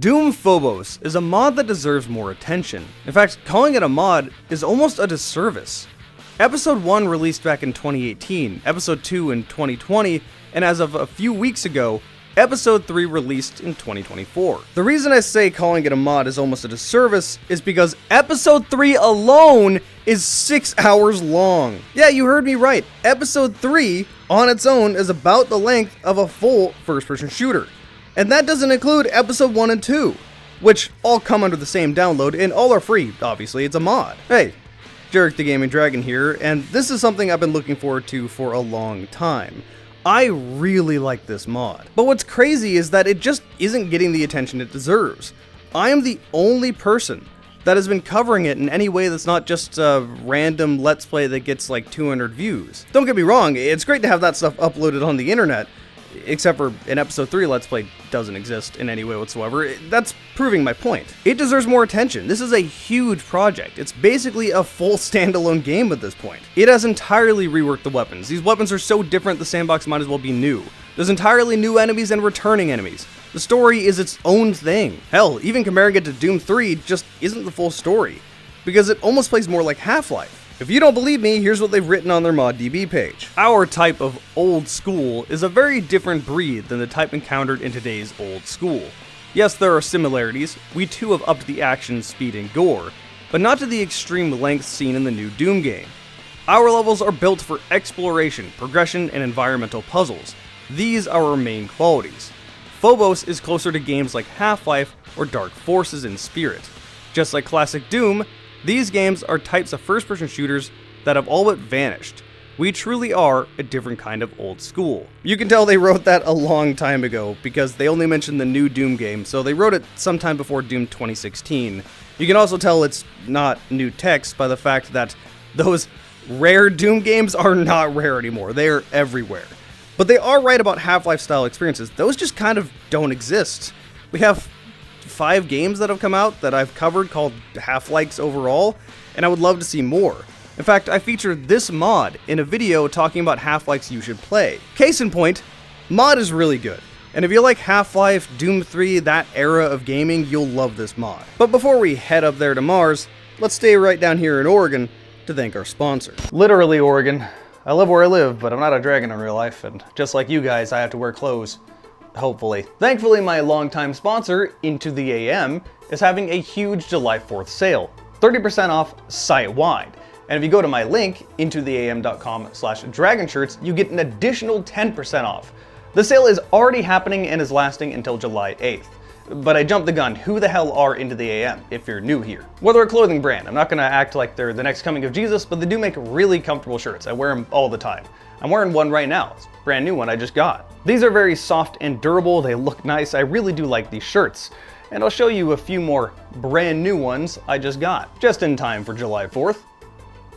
Doom Phobos is a mod that deserves more attention. In fact, calling it a mod is almost a disservice. Episode 1 released back in 2018, Episode 2 in 2020, and as of a few weeks ago, Episode 3 released in 2024. The reason I say calling it a mod is almost a disservice is because Episode 3 alone is 6 hours long. Yeah, you heard me right. Episode 3 on its own is about the length of a full first-person shooter. And that doesn't include Episode 1 and 2, which all come under the same download and all are free, obviously, it's a mod. Hey, JarekTheGamingDragon here, and this is something I've been looking forward to for a long time. I really like this mod. But what's crazy is that it just isn't getting the attention it deserves. I am the only person that has been covering it in any way that's not just a random Let's Play that gets like 200 views. Don't get me wrong, it's great to have that stuff uploaded on the internet, except for in Episode 3 Let's Play doesn't exist in any way whatsoever. That's proving my point. It deserves more attention. This is a huge project. It's basically a full standalone game at this point. It has entirely reworked the weapons. These weapons are so different the sandbox might as well be new. There's entirely new enemies and returning enemies. The story is its own thing. Hell, even comparing it to Doom 3 just isn't the full story, because it almost plays more like Half-Life. If you don't believe me, here's what they've written on their ModDB page. Our type of old school is a very different breed than the type encountered in today's old school. Yes, there are similarities. We too have upped the action, speed, and gore, but not to the extreme length seen in the new Doom game. Our levels are built for exploration, progression, and environmental puzzles. These are our main qualities. Phobos is closer to games like Half-Life or Dark Forces in spirit. Just like classic Doom, these games are types of first-person shooters that have all but vanished. We truly are a different kind of old school. You can tell they wrote that a long time ago because they only mentioned the new Doom game, so they wrote it sometime before Doom 2016. You can also tell it's not new text by the fact that those rare Doom games are not rare anymore. They are everywhere. But they are right about Half-Life style experiences. Those just kind of don't exist. We have 5 games that have come out that I've covered called Half-Likes overall, and I would love to see more. In fact, I featured this mod in a video talking about Half-Likes you should play. Case in point, mod is really good. And if you like Half-Life, Doom 3, that era of gaming, you'll love this mod. But before we head up there to Mars, let's stay right down here in Oregon to thank our sponsor. Literally Oregon. I live where I live, but I'm not a dragon in real life, and just like you guys, I have to wear clothes. Hopefully. Thankfully, my longtime sponsor, Into the AM, is having a huge July 4th sale. 30% off site-wide. And if you go to my link, intotheam.com/dragonshirts, you get an additional 10% off. The sale is already happening and is lasting until July 8th. But I jumped the gun. Who the hell are Into the AM if you're new here? Well, they're a clothing brand. I'm not gonna act like they're the next coming of Jesus, but they do make really comfortable shirts. I wear them all the time. I'm wearing one right now. It's a brand new one I just got. These are very soft and durable. They look nice. I really do like these shirts. And I'll show you a few more brand new ones I just got, just in time for July 4th.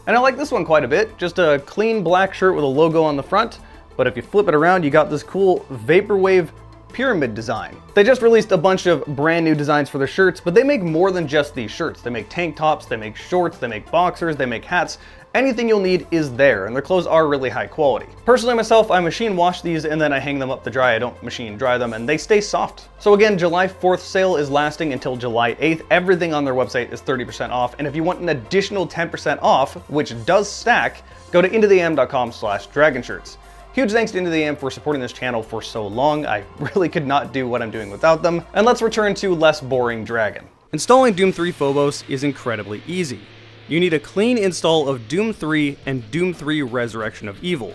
And I like this one quite a bit. Just a clean black shirt with a logo on the front. But if you flip it around, you got this cool vaporwave pyramid design. They just released a bunch of brand new designs for their shirts, but they make more than just these shirts. They make tank tops, they make shorts, they make boxers, they make hats. Anything you'll need is there, and their clothes are really high quality. Personally myself, I machine wash these and then I hang them up to dry. I don't machine dry them, and they stay soft. So again, July 4th sale is lasting until July 8th. Everything on their website is 30% off, and if you want an additional 10% off, which does stack, go to intotheam.com/dragonshirts. Huge thanks to Into the AM for supporting this channel for so long. I really could not do what I'm doing without them. And let's return to less boring Dragon. Installing Doom 3 Phobos is incredibly easy. You need a clean install of Doom 3 and Doom 3 Resurrection of Evil.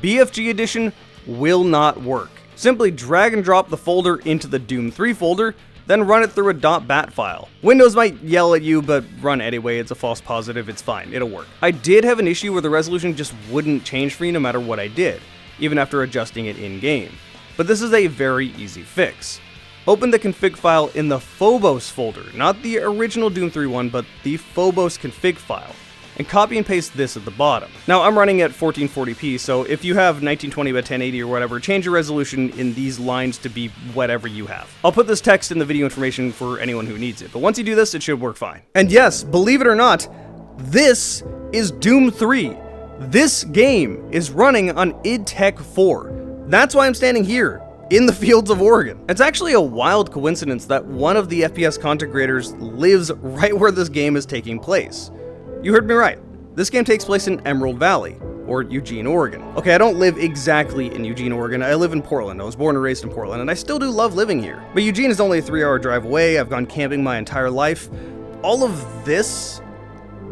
BFG Edition will not work. Simply drag and drop the folder into the Doom 3 folder, then run it through a .bat file. Windows might yell at you, but run anyway. It's a false positive. It's fine. It'll work. I did have an issue where the resolution just wouldn't change for you no matter what I did, even after adjusting it in-game. But this is a very easy fix. Open the config file in the Phobos folder, not the original Doom 3 one, but the Phobos config file, and copy and paste this at the bottom. Now I'm running at 1440p, so if you have 1920 by 1080 or whatever, change your resolution in these lines to be whatever you have. I'll put this text in the video information for anyone who needs it, but once you do this, it should work fine. And yes, believe it or not, this is Doom 3. This game is running on id Tech 4. That's why I'm standing here. in the fields of Oregon. It's actually a wild coincidence that one of the FPS content creators lives right where this game is taking place. You heard me right. This game takes place in Emerald Valley, or Eugene, Oregon. Okay, I don't live exactly in Eugene, Oregon. I live in Portland. I was born and raised in Portland, and I still do love living here. But Eugene is only a 3-hour drive away. I've gone camping my entire life. All of this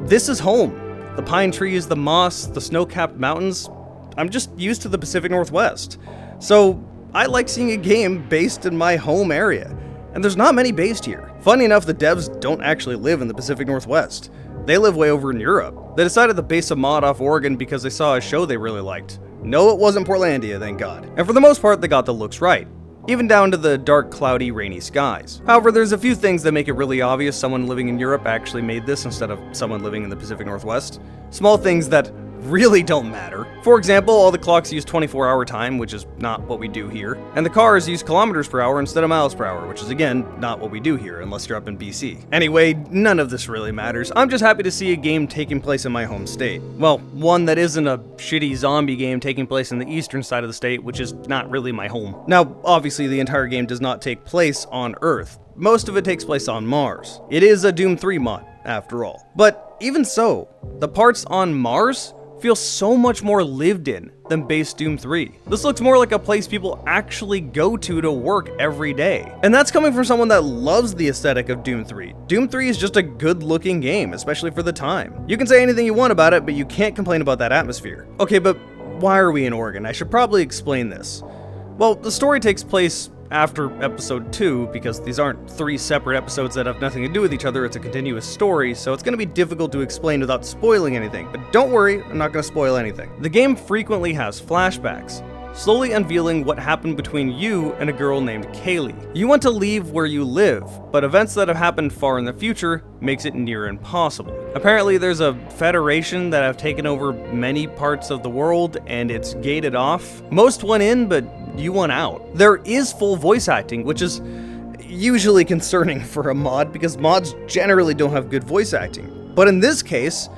is home. The pine trees, the moss, the snow-capped mountains. I'm just used to the Pacific Northwest. So I like seeing a game based in my home area. And there's not many based here. Funny enough, the devs don't actually live in the Pacific Northwest. They live way over in Europe. They decided to base a mod off Oregon because they saw a show they really liked. No, it wasn't Portlandia, thank God. And for the most part, they got the looks right. Even down to the dark, cloudy, rainy skies. However, there's a few things that make it really obvious someone living in Europe actually made this instead of someone living in the Pacific Northwest. Small things that really don't matter. For example, all the clocks use 24-hour time, which is not what we do here, and the cars use kilometers per hour instead of miles per hour, which is again, not what we do here, unless you're up in BC. Anyway, none of this really matters. I'm just happy to see a game taking place in my home state. Well, one that isn't a shitty zombie game taking place in the eastern side of the state, which is not really my home. Now, obviously the entire game does not take place on Earth. Most of it takes place on Mars. It is a Doom 3 mod, after all. But even so, the parts on Mars feel so much more lived in than base Doom 3. This looks more like a place people actually go to work every day. And that's coming from someone that loves the aesthetic of Doom 3. Doom 3 is just a good looking game, especially for the time. You can say anything you want about it, but you can't complain about that atmosphere. Okay, but why are we in Oregon? I should probably explain this. Well, the story takes place after episode 2, because these aren't 3 separate episodes that have nothing to do with each other, it's a continuous story, so it's going to be difficult to explain without spoiling anything. But don't worry, I'm not going to spoil anything. The game frequently has flashbacks, slowly unveiling what happened between you and a girl named Kaylee. You want to leave where you live, but events that have happened far in the future makes it near impossible. Apparently there's a federation that have taken over many parts of the world and it's gated off. Most went in, but you want out. There is full voice acting, which is usually concerning for a mod because mods generally don't have good voice acting. But in this case,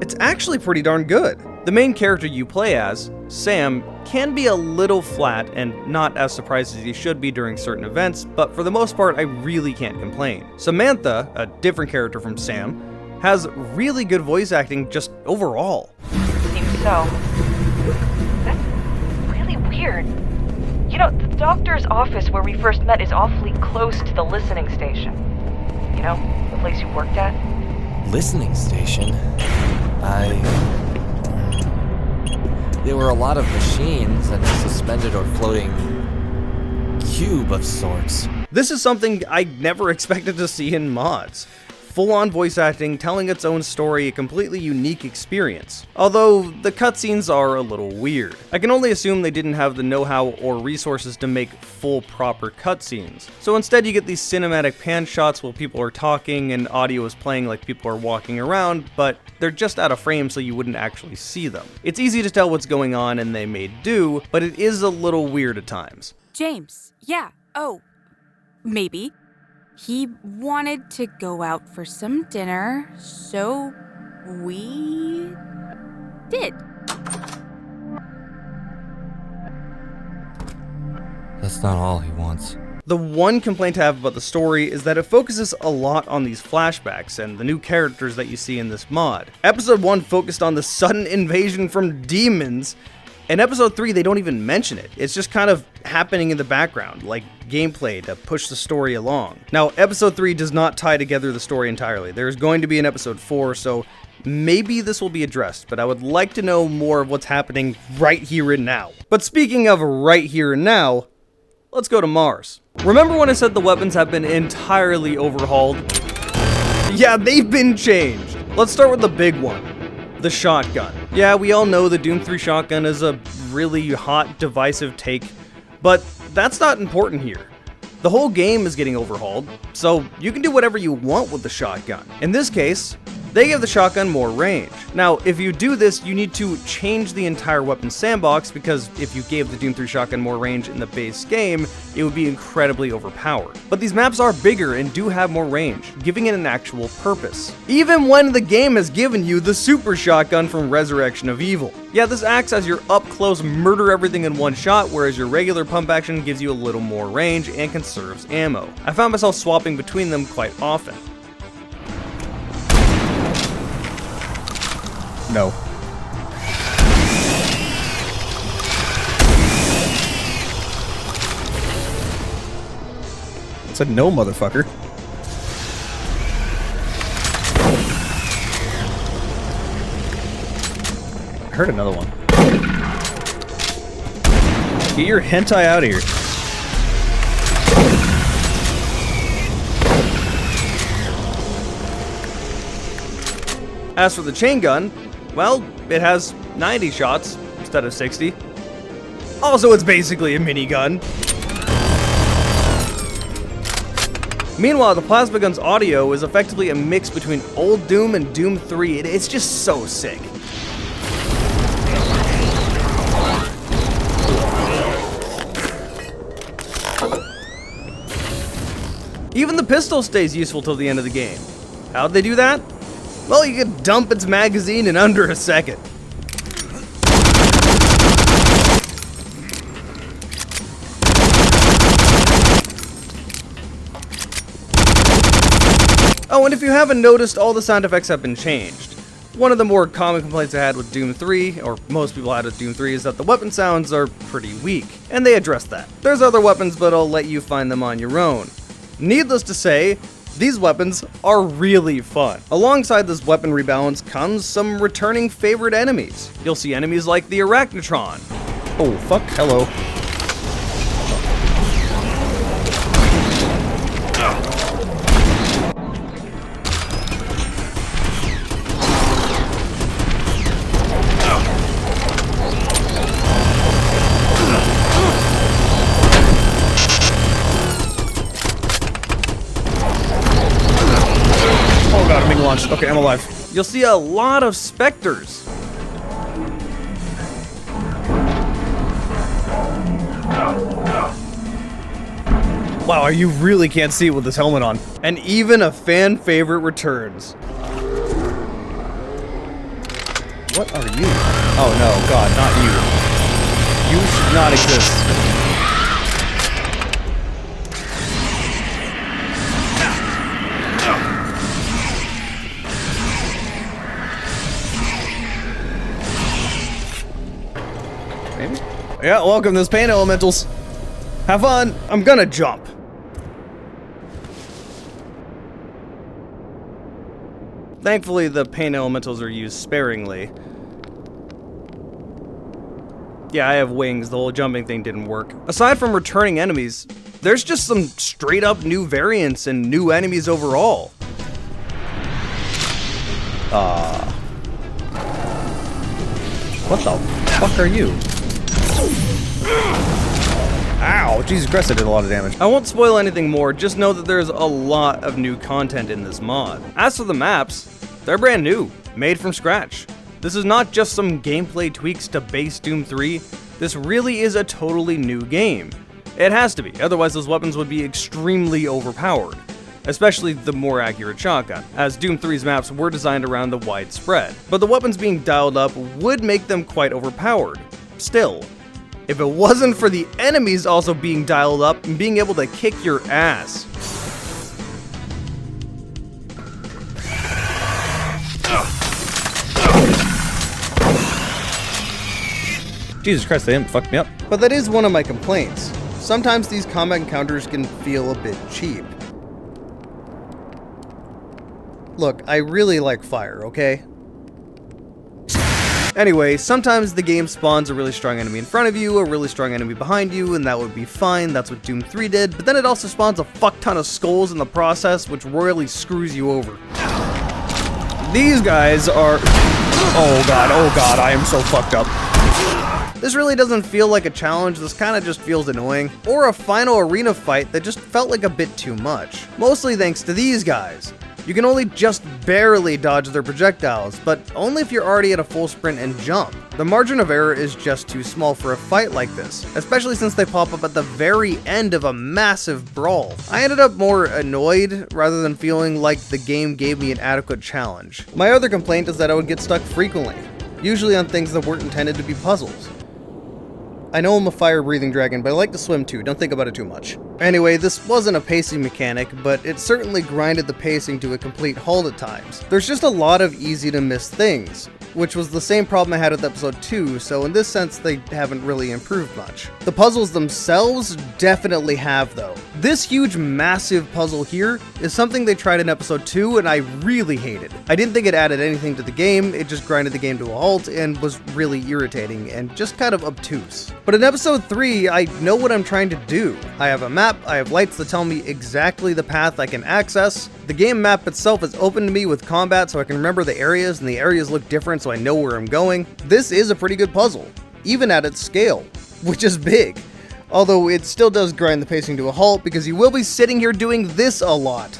it's actually pretty darn good. The main character you play as, Sam, can be a little flat and not as surprised as he should be during certain events, but for the most part, I really can't complain. Samantha, a different character from Sam, has really good voice acting just overall. Seems so. That's really weird. You know, the doctor's office where we first met is awfully close to the listening station. You know, the place you worked at? Listening station? There were a lot of machines and a suspended or floating cube of sorts. This is something I never expected to see in mods. Full-on voice acting, telling its own story, a completely unique experience. Although, the cutscenes are a little weird. I can only assume they didn't have the know-how or resources to make full proper cutscenes. So instead you get these cinematic pan shots while people are talking and audio is playing like people are walking around, but they're just out of frame so you wouldn't actually see them. It's easy to tell what's going on and they made do, but it is a little weird at times. James, yeah, maybe. He wanted to go out for some dinner, so we did. That's not all he wants. The one complaint I have about the story is that it focuses a lot on these flashbacks and the new characters that you see in this mod. Episode 1 focused on the sudden invasion from demons. In episode 3, they don't even mention it. It's just kind of happening in the background, like gameplay to push the story along. Now, episode 3 does not tie together the story entirely. There's going to be an episode 4, so maybe this will be addressed, but I would like to know more of what's happening right here and now. But speaking of right here and now, let's go to Mars. Remember when I said the weapons have been entirely overhauled? Yeah, they've been changed. Let's start with the big one. The shotgun. Yeah, we all know the Doom 3 shotgun is a really hot, divisive take, but that's not important here. The whole game is getting overhauled, so you can do whatever you want with the shotgun. In this case, They give the shotgun more range. Now, if you do this, you need to change the entire weapon sandbox, because if you gave the Doom 3 shotgun more range in the base game, it would be incredibly overpowered. But these maps are bigger and do have more range, giving it an actual purpose. Even when the game has given you the super shotgun from Resurrection of Evil. Yeah, this acts as your up-close murder everything in one shot, whereas your regular pump action gives you a little more range and conserves ammo. I found myself swapping between them quite often. No. I said no, motherfucker. I heard another one. Get your hentai out of here. As for the chain gun, well, it has 90 shots instead of 60. Also, it's basically a minigun. Meanwhile, the plasma gun's audio is effectively a mix between old Doom and Doom 3. It's just so sick. Even the pistol stays useful till the end of the game. How'd they do that? Well, you could dump its magazine in under a second. Oh, and if you haven't noticed, all the sound effects have been changed. One of the more common complaints I had with Doom 3, or most people had with Doom 3, is that the weapon sounds are pretty weak, and they address that. There's other weapons, but I'll let you find them on your own. Needless to say, these weapons are really fun. Alongside this weapon rebalance comes some returning favorite enemies. You'll see enemies like the Arachnotron. Oh, fuck. Hello. Launched. Okay, I'm alive. You'll see a lot of specters. Wow, you really can't see it with this helmet on. And even a fan favorite returns. What are you? Oh no, God, not you. You should not exist. Yeah, welcome those pain elementals. Have fun. I'm gonna jump. Thankfully, the pain elementals are used sparingly. Yeah, I have wings. The whole jumping thing didn't work. Aside from returning enemies, there's just some straight up new variants and new enemies overall. What the fuck are you? Ow, Jesus Christ, I did a lot of damage. I won't spoil anything more, just know that there's a lot of new content in this mod. As for the maps, they're brand new, made from scratch. This is not just some gameplay tweaks to base Doom 3, this really is a totally new game. It has to be, otherwise those weapons would be extremely overpowered. Especially the more accurate shotgun, as Doom 3's maps were designed around the wide spread. But the weapons being dialed up would make them quite overpowered. Still, if it wasn't for the enemies also being dialed up and being able to kick your ass. Jesus Christ, they didn't fuck me up. But that is one of my complaints. Sometimes these combat encounters can feel a bit cheap. Look, I really like fire, okay? Anyway, sometimes the game spawns a really strong enemy in front of you, a really strong enemy behind you, and that would be fine, that's what Doom 3 did, but then it also spawns a fuck ton of skulls in the process, which royally screws you over. These guys are... oh god, I am so fucked up. This really doesn't feel like a challenge, this kinda just feels annoying, or a final arena fight that just felt like a bit too much. Mostly thanks to these guys. You can only just barely dodge their projectiles, but only if you're already at a full sprint and jump. The margin of error is just too small for a fight like this, especially since they pop up at the very end of a massive brawl. I ended up more annoyed rather than feeling like the game gave me an adequate challenge. My other complaint is that I would get stuck frequently, usually on things that weren't intended to be puzzles. I know I'm a fire-breathing dragon, but I like to swim too, don't think about it too much. Anyway, this wasn't a pacing mechanic, but it certainly grinded the pacing to a complete halt at times. There's just a lot of easy-to-miss things, which was the same problem I had with episode 2, so in this sense they haven't really improved much. The puzzles themselves definitely have though. This huge massive puzzle here is something they tried in episode 2 and I really hated. I didn't think it added anything to the game, it just grinded the game to a halt and was really irritating and just kind of obtuse. But in episode 3, I know what I'm trying to do. I have a map, I have lights that tell me exactly the path I can access. The game map itself is open to me with combat so I can remember the areas, and the areas look different so I know where I'm going. This is a pretty good puzzle, even at its scale, which is big. Although it still does grind the pacing to a halt because you will be sitting here doing this a lot.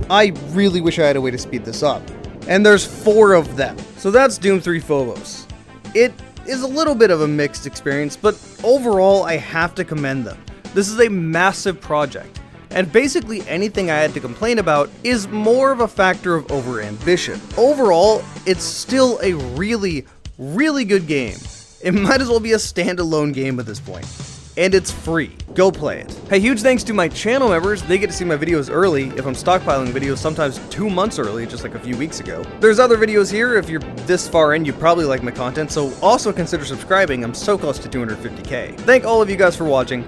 I really wish I had a way to speed this up. And there's 4 of them. So that's Doom 3 Phobos. It is a little bit of a mixed experience, but overall I have to commend them. This is a massive project, and basically anything I had to complain about is more of a factor of overambition. Overall, it's still a really, really good game. It might as well be a standalone game at this point. And it's free. Go play it. Hey, huge thanks to my channel members. They get to see my videos early if I'm stockpiling videos, sometimes 2 months early, just like a few weeks ago. There's other videos here. If you're this far in, you probably like my content, so also consider subscribing. I'm so close to 250k. Thank all of you guys for watching.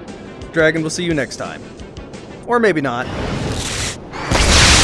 Dragon will see you next time. Or maybe not.